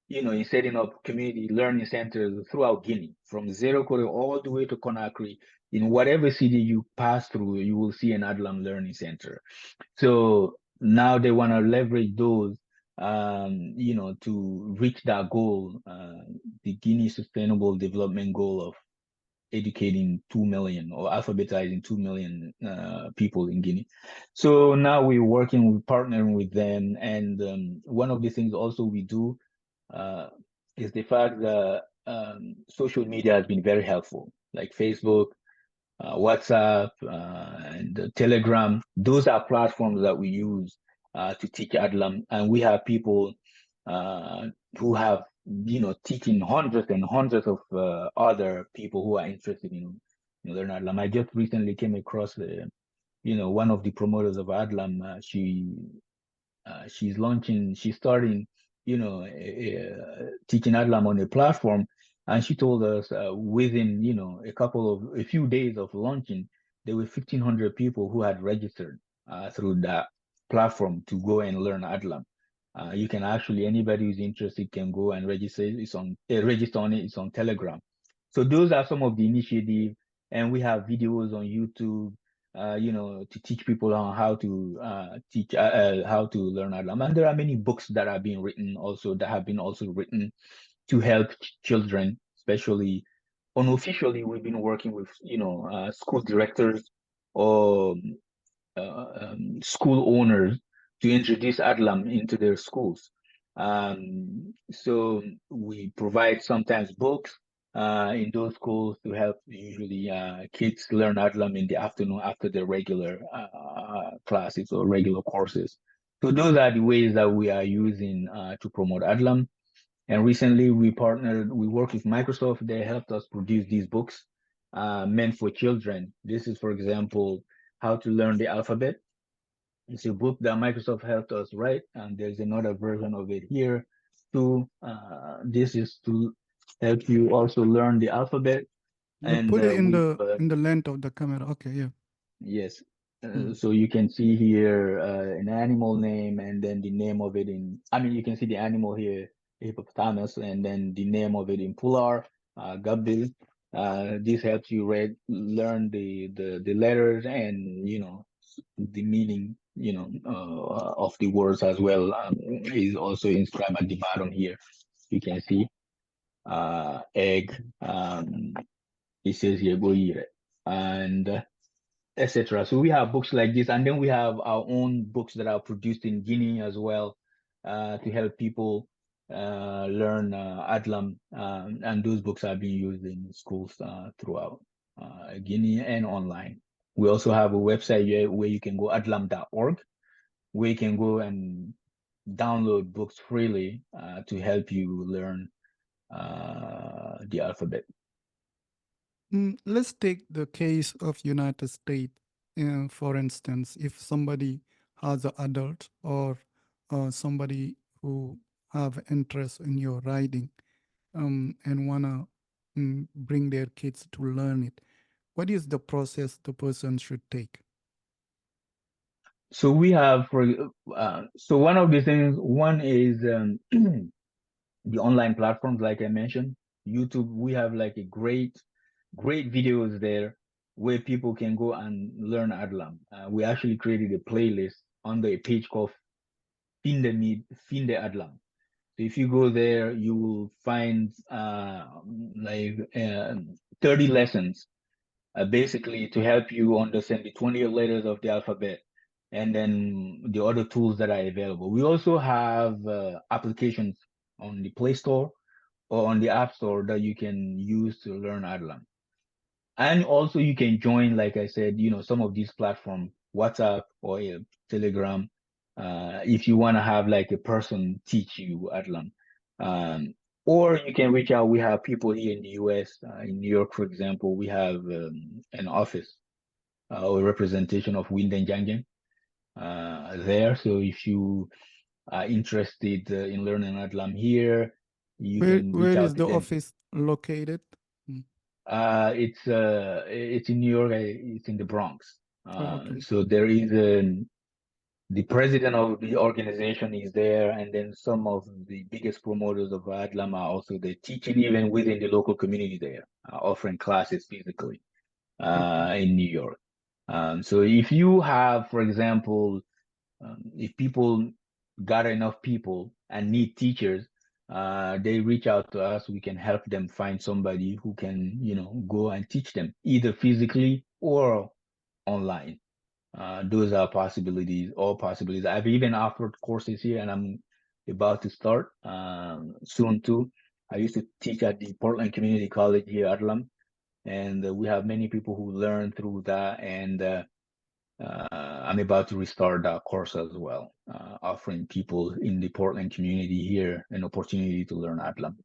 in setting up community learning centers throughout Guinea, from Nzerekore all the way to Conakry. In whatever city you pass through, you will see an AdLam learning center. So now they want to leverage those, to reach that goal, the Guinea Sustainable Development Goal of educating 2 million or alphabetizing 2 million people in Guinea. So now we're partnering with them. And one of the things also we do uh, is the fact that social media has been very helpful, like Facebook, WhatsApp, and Telegram. Those are platforms that we use to teach AdLam, and we have people uh, who have, teaching hundreds and hundreds of other people who are interested in learning AdLam. I just recently came across one of the promoters of AdLam. She's starting, teaching AdLam on a platform. And she told us within, a few days of launching, there were 1,500 people who had registered through that platform to go and learn AdLam. You can actually, anybody who's interested can go and register. Register on it. It's on Telegram. So those are some of the initiatives, and we have videos on YouTube to teach people on how to how to learn Islam. And there are many books that are being written also that have been also written to help children, especially unofficially. We've been working with school directors or school owners to introduce Adlam into their schools. So we provide sometimes books in those schools to help usually kids learn Adlam in the afternoon after their regular classes or regular courses. So those are the ways that we are using to promote Adlam. And recently we worked with Microsoft. They helped us produce these books meant for children. This is, for example, how to learn the alphabet. It's a book that Microsoft helped us write, and there's another version of it here too. This is to help you also learn the alphabet. You And put it we've in the length of the camera. Okay, yeah. yes, Mm. so you can see here an animal name, and then the name of it in. I mean, you can see the animal here, hippopotamus, and then the name of it in Pular, Gabil. This helps you learn the letters and the meaning, of the words as well. Is also inscribed at the bottom here. You can see egg. It says here goyire, and etc. So we have books like this, and then we have our own books that are produced in Guinea as well, to help people learn Adlam, and those books are being used in schools throughout Guinea and online. We also have a website here where you can go, Adlam.org, where you can go and download books freely to help you learn the alphabet. Let's take the case of United States. For instance, if somebody has an adult or somebody who have interest in your writing and wanna bring their kids to learn it, what is the process the person should take? So we have so one of the things, one is the online platforms, like I mentioned, YouTube. We have like a great videos there where people can go and learn AdLam. We actually created a playlist under a page called Finde AdLam. So if you go there, you will find like 30 lessons, basically to help you understand the 20 letters of the alphabet and then the other tools that are available. We also have applications on the Play Store or on the App Store that you can use to learn AdLam. And also you can join, like I said, some of these platforms, WhatsApp or Telegram, if you want to have like a person teach you AdLam. Or you can reach out. We have people here in the US, in New York, for example, we have an office or representation of Wind and Jangjang there. So if you are interested in learning AdLam here, you can reach Where out is to the them. office located? Mm. It's in New York. It's in the Bronx. Oh, okay. So there is the president of the organization is there, and then some of the biggest promoters of AdLam are also there, teaching even within the local community there, offering classes physically Okay. in New York. So if you have, for example, if people gather enough people and need teachers, they reach out to us. We can help them find somebody who can, go and teach them either physically or online. Those are possibilities, all possibilities. I've even offered courses here, and I'm about to start soon too. I used to teach at the Portland Community College here at AdLam, and we have many people who learn through that. And I'm about to restart that course as well, offering people in the Portland community here an opportunity to learn AdLam.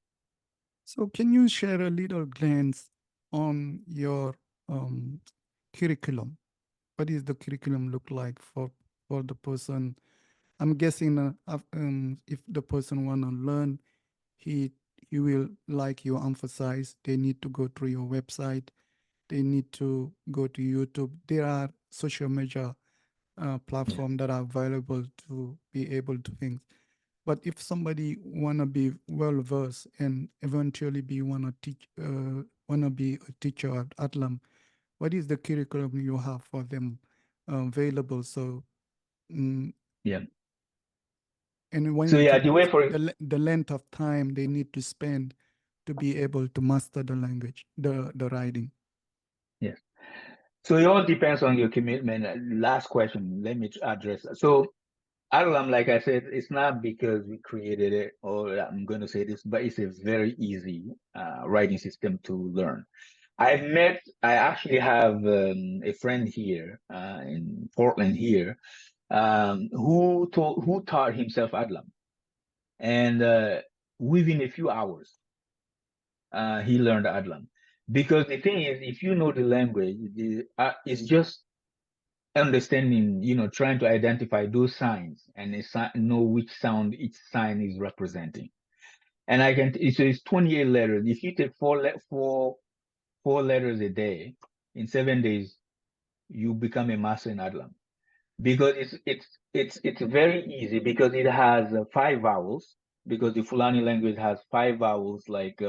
So can you share a little glance on your um, curriculum? What is the curriculum look like for the person? I'm guessing if the person wanna learn, he he will, like you emphasize, they need to go through your website. They need to go to YouTube. There are social media Yeah. platform that are available to be able to things. But if somebody wanna be well versed and eventually wanna be a teacher at Atlam, what is the curriculum you have for them available? So, mm, Yeah. and when So you yeah, can, the way for the length of time they need to spend to be able to master the language, the writing. yes. So it all depends on your commitment. Last question, let me address. So AdLam, like I said, it's not because we created it, or I'm going to say this, but it's a very easy writing system to learn. I actually have a friend here in Portland here who taught himself AdLam, and within a few hours, he learned AdLam. Because the thing is, if you know the language, it's just understanding, trying to identify those signs and know which sound each sign is representing. And so it's 28 letters. If you take four letters a day, in 7 days, you become a master in AdLam. Because it's very easy because it has five vowels. Because the Fulani language has five vowels, like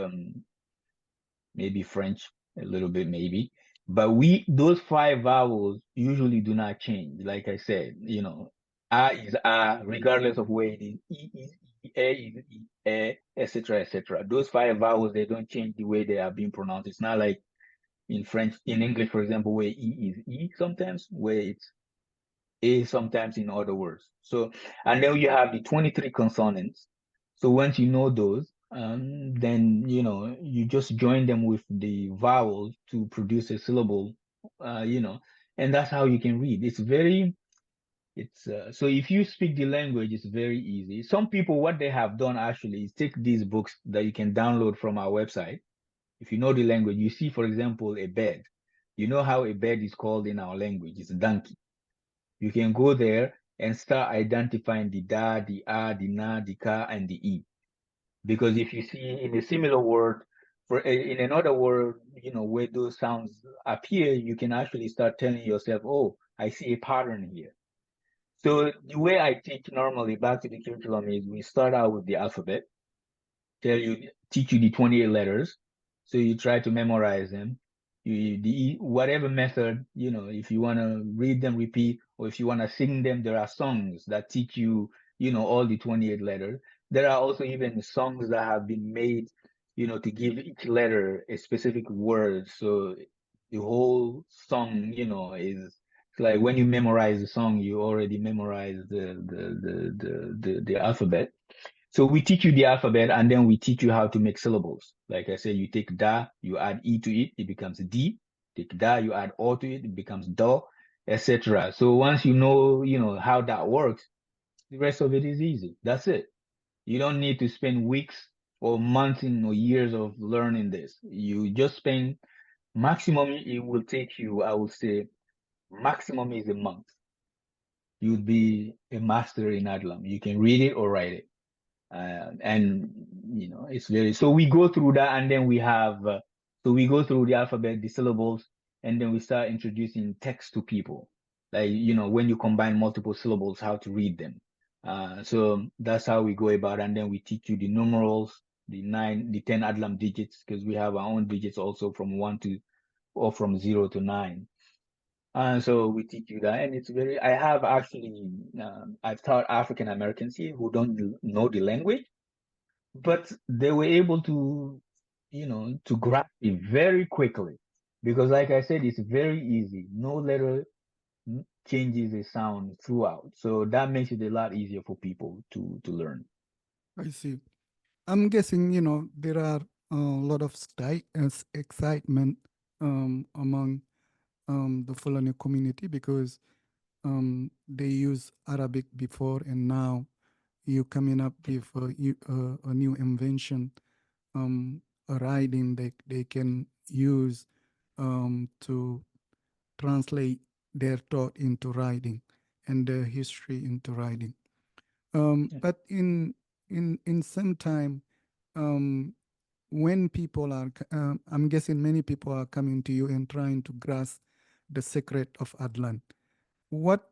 maybe French a little bit, maybe. But those five vowels usually do not change. Like I said, A is A, regardless of where it is. E is E, A is E, A, etc., etc. Those five vowels, they don't change the way they are being pronounced. It's not like in French, in English, for example, where E is E sometimes, where it's A sometimes in other words. So, and then you have the 23 consonants. So once you know those, then you just join them with the vowels to produce a syllable, uh, you know, and that's how you can read. It's so if you speak the language, it's very easy. Some people, what they have done actually is take these books that you can download from our website. If you know the language, you see, for example, a bed. You know how a bed is called in our language? It's a donkey. You can go there and start identifying the da, the a, the na, the ka, and the e. Because if you see in a similar word, in another word, where those sounds appear, you can actually start telling yourself, oh, I see a pattern here. So the way I teach normally back to the curriculum is we start out with the alphabet, teach you the 28 letters. So you try to memorize them. Whatever method, if you want to read them, repeat, or if you want to sing them, there are songs that teach you, all the 28 letters. There are also even songs that have been made, to give each letter a specific word. So the whole song, is it's like when you memorize the song, you already memorize the alphabet. So we teach you the alphabet and then we teach you how to make syllables. Like I said, you take da, you add e to it, it becomes d. Take da, you add o to it, it becomes do, etc. So once you know how that works, the rest of it is easy. That's it. You don't need to spend weeks or months or years of learning this. You just spend maximum it will take you, I would say, maximum is a month. You'd be a master in AdLam. You can read it or write it. And it's very so we go through that and then we go through the alphabet, the syllables, and then we start introducing text to people, like when you combine multiple syllables, how to read them. So that's how we go about, and then we teach you the numerals, the 10 Adlam digits, because we have our own digits also from 1 to or from 0 to 9. So we teach you that, and it's very. I have actually, I've taught African Americans here who don't know the language, but they were able to grasp it very quickly, because, like I said, it's very easy. No letter changes the sound throughout, so that makes it a lot easier for people to learn. I see. I'm guessing, there are a lot of excitement among the Fulani community because they use Arabic before, and now you coming up with a new invention, a writing they can use to translate their thought into writing and their history into writing. But in some time, um, when people are, I'm guessing many people are coming to you and trying to grasp the secret of Adlan. What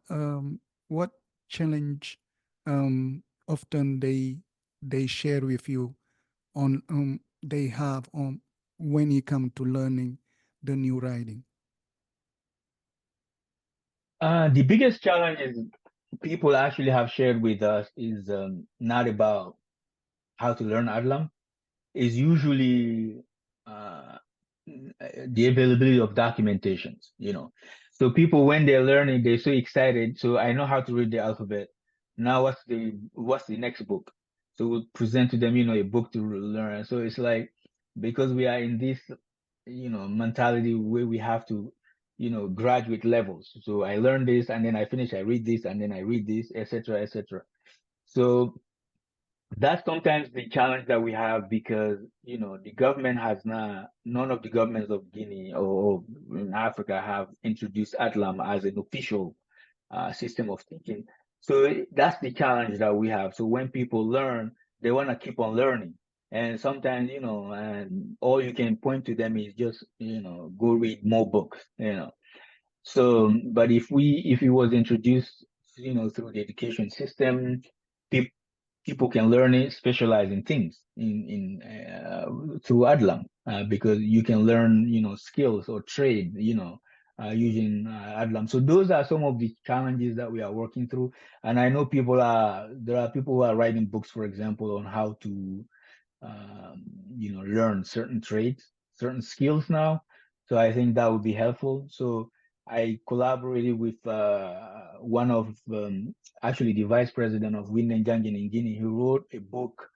challenge often they share with you on they have on when you come to learning the new writing? The biggest challenge is people actually have shared with us is not about how to learn Adlam. Is usually uh, the availability of documentations. So people, when they're learning, they're so excited. So I know how to read the alphabet. Now what's the next book? So we'll present to them, a book to learn. So it's like, because we are in this, mentality where we have to, graduate levels. So I learn this and then I finish, I read this and then I read this, etc., etc. So that's sometimes the challenge that we have, because the government has not none of the governments of Guinea or in Africa have introduced Atlam as an official system of thinking. So that's the challenge that we have. So when people learn, they want to keep on learning, and sometimes and all you can point to them is just go read more books. So, but if it was introduced, through the education system, people can learn it, specialize in things through Adlam, because you can learn, skills or trade, using Adlam. So those are some of the challenges that we are working through. And I know there are people who are writing books, for example, on how to learn certain trades, certain skills now. So I think that would be helpful. So I collaborated with one of actually the vice president of Jangin in Guinea, who wrote a book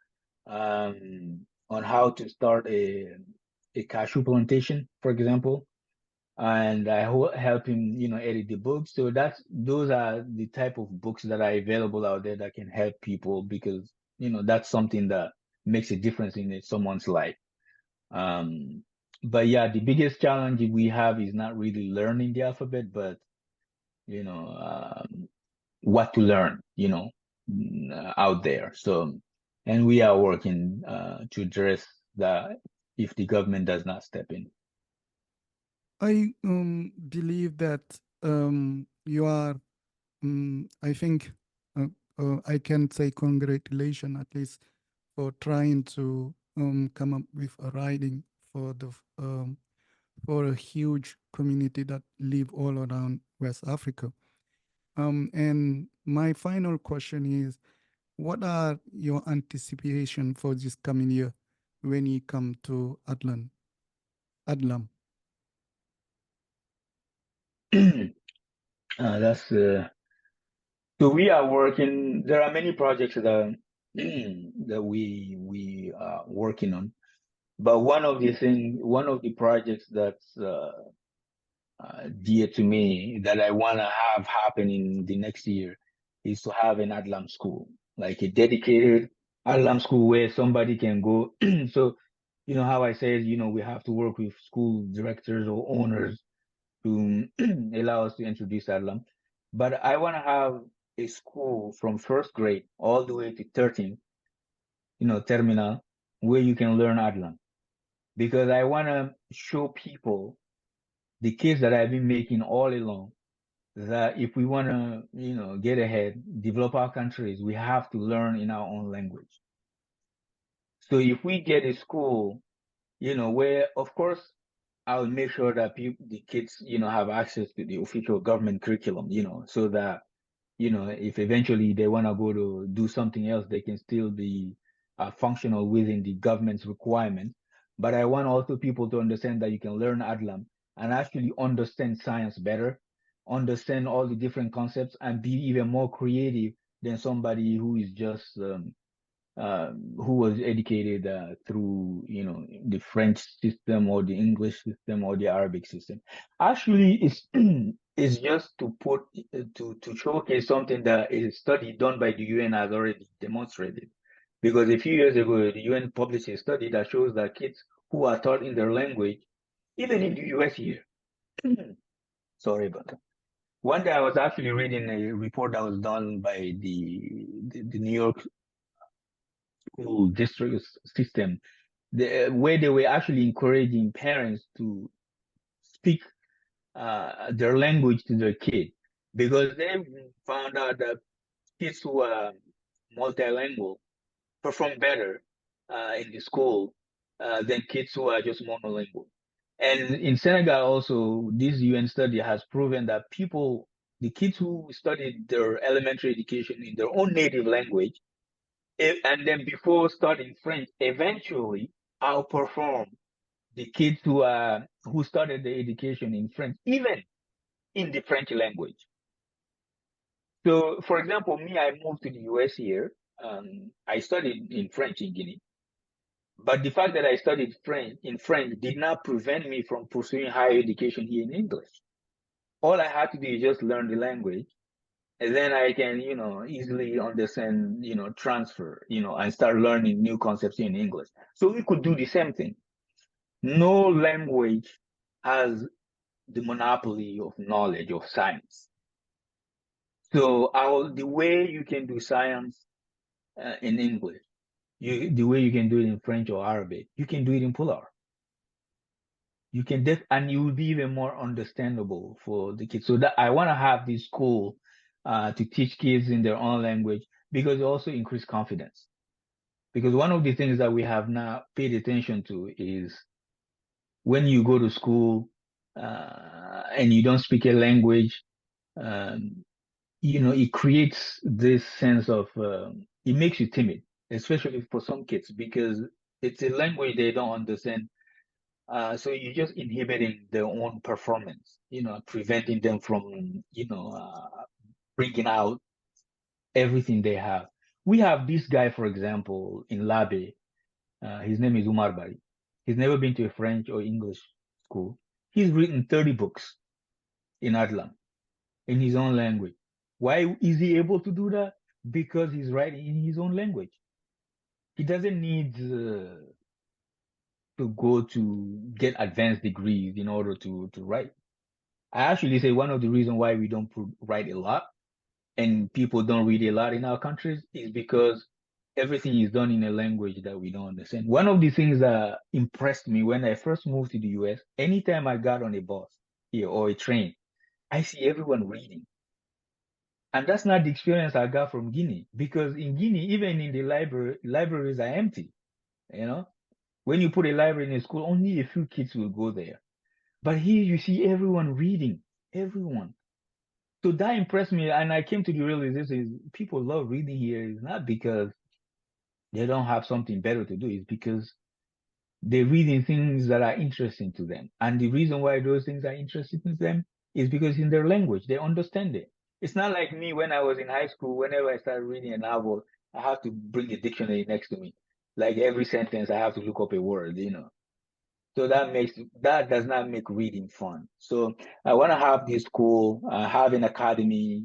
on how to start a cashew plantation, for example. And I help him, edit the book. So those are the type of books that are available out there that can help people, because that's something that makes a difference in someone's life. Um, but yeah, the biggest challenge we have is not really learning the alphabet, but you know, um, what to learn, out there. So, and we are working to address that if the government does not step in. I believe that you are, I think, I can say congratulations at least for trying to come up with a writing for the for a huge community that live all around West Africa. And my final question is, what are your anticipation for this coming year when you come to AdLam? That's so we are working. There are many projects that that we are working on, but one of the projects that's dear to me that I want to have happen in the next year is to have an AdLam school, like a dedicated AdLam school where somebody can go. So, how I said, we have to work with school directors or owners to allow us to introduce AdLam. But I want to have a school from first grade all the way to 13th, terminal, where you can learn AdLam. Because I want to show people the case that I've been making all along that if we want to, get ahead, develop our countries, we have to learn in our own language. So if we get a school, where, of course, I'll make sure that the kids, have access to the official government curriculum, so that, if eventually they want to go to do something else, they can still be functional within the government's requirements. But I want also people to understand that you can learn AdLam and actually understand science better, understand all the different concepts, and be even more creative than somebody who is just who was educated through the French system or the English system or the Arabic system. Actually, it's it's just to put to showcase something that a study done by the UN has already demonstrated. Because a few years ago, the UN published a study that shows that kids who are taught in their language, even in the US here, sorry about that. One day I was actually reading a report that was done by the New York school district system, where they were actually encouraging parents to speak their language to their kid, because they found out that kids who are multilingual perform better in the school than kids who are just monolingual. And in Senegal also, this UN study has proven that the kids who studied their elementary education in their own native language, and then before studying French, eventually outperform the kids who started the education in French, even in the French language. So, for example, me, I moved to the US here. I studied in French in Guinea, but the fact that I studied French did not prevent me from pursuing higher education here in English. All I had to do is just learn the language, and then I can, easily understand, transfer, and start learning new concepts in English. So we could do the same thing. No language has the monopoly of knowledge of science. So the way you can do science in English, the way you can do it in French or Arabic, you can do it in Pular. You can and you will be even more understandable for the kids. So that I want to have this school to teach kids in their own language, because it also increase confidence. Because one of the things that we have now paid attention to is when you go to school and you don't speak a language, um, it creates this sense of, it makes you timid, especially for some kids, because it's a language they don't understand. So you're just inhibiting their own performance, preventing them from, bringing out everything they have. We have this guy, for example, in Labe. His name is Umar Bari. He's never been to a French or English school. He's written 30 books in AdLam in his own language. Why is he able to do that? Because he's writing in his own language. He doesn't need to go to get advanced degrees in order to write. I actually say one of the reasons why we don't write a lot and people don't read a lot in our countries is because everything is done in a language that we don't understand. One of the things that impressed me when I first moved to the US, anytime I got on a bus here or a train, I see everyone reading. And that's not the experience I got from Guinea, because in Guinea, even in the libraries are empty. You know, when you put a library in a school, only a few kids will go there. But here you see everyone reading, everyone. So that impressed me, and I came to the realization is people love reading here is not because they don't have something better to do, it's because they're reading things that are interesting to them. And the reason why those things are interesting to them is because in their language, they understand it. It's not like me when I was in high school, whenever I started reading a novel, I have to bring a dictionary next to me. Like every sentence, I have to look up a word, you know. So that does not make reading fun. So I want to have this school, have an academy,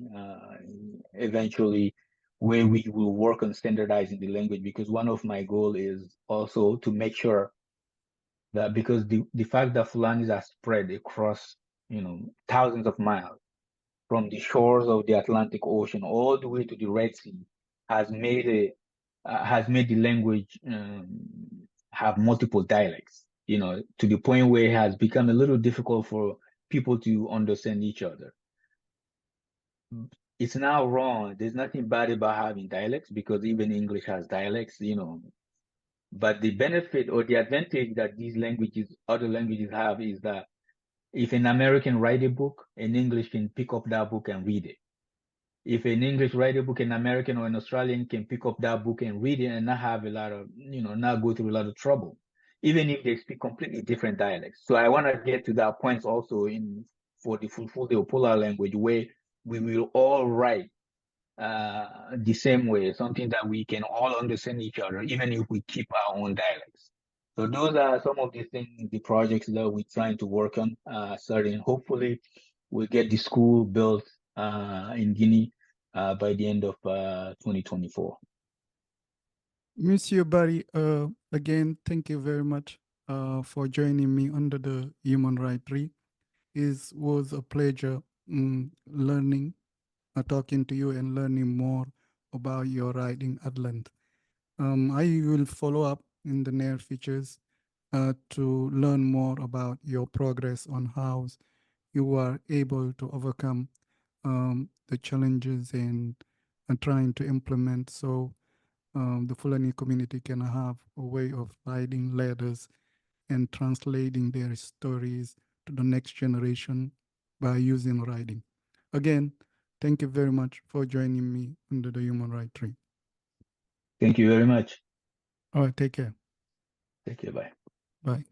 eventually, where we will work on standardizing the language, because one of my goal is also to make sure that, because the fact that Fulanis are spread across, thousands of miles from the shores of the Atlantic Ocean all the way to the Red Sea, has made the language have multiple dialects, to the point where it has become a little difficult for people to understand each other. It's now wrong. There's nothing bad about having dialects, because even English has dialects, but the benefit or the advantage that other languages have, is that if an American write a book, an English can pick up that book and read it. If an English write a book, an American or an Australian can pick up that book and read it and not have a lot of, not go through a lot of trouble, even if they speak completely different dialects. So I want to get to that point also for the full polar language, where we will all write the same way, something that we can all understand each other, even if we keep our own dialects. So those are some of the things, the projects that we're trying to work on, starting. Hopefully, we'll get the school built in Guinea by the end of 2024. Monsieur Barry, again, thank you very much for joining me under the Human Rights Tree. It was a pleasure learning, talking to you and learning more about your writing at length. I will follow up in the near futures to learn more about your progress on how you are able to overcome the challenges and trying to implement so the Fulani community can have a way of writing letters and translating their stories to the next generation by using writing. Again, thank you very much for joining me under the Human Rights Tree. Thank you very much. All right, take care. Take care. Bye. Bye.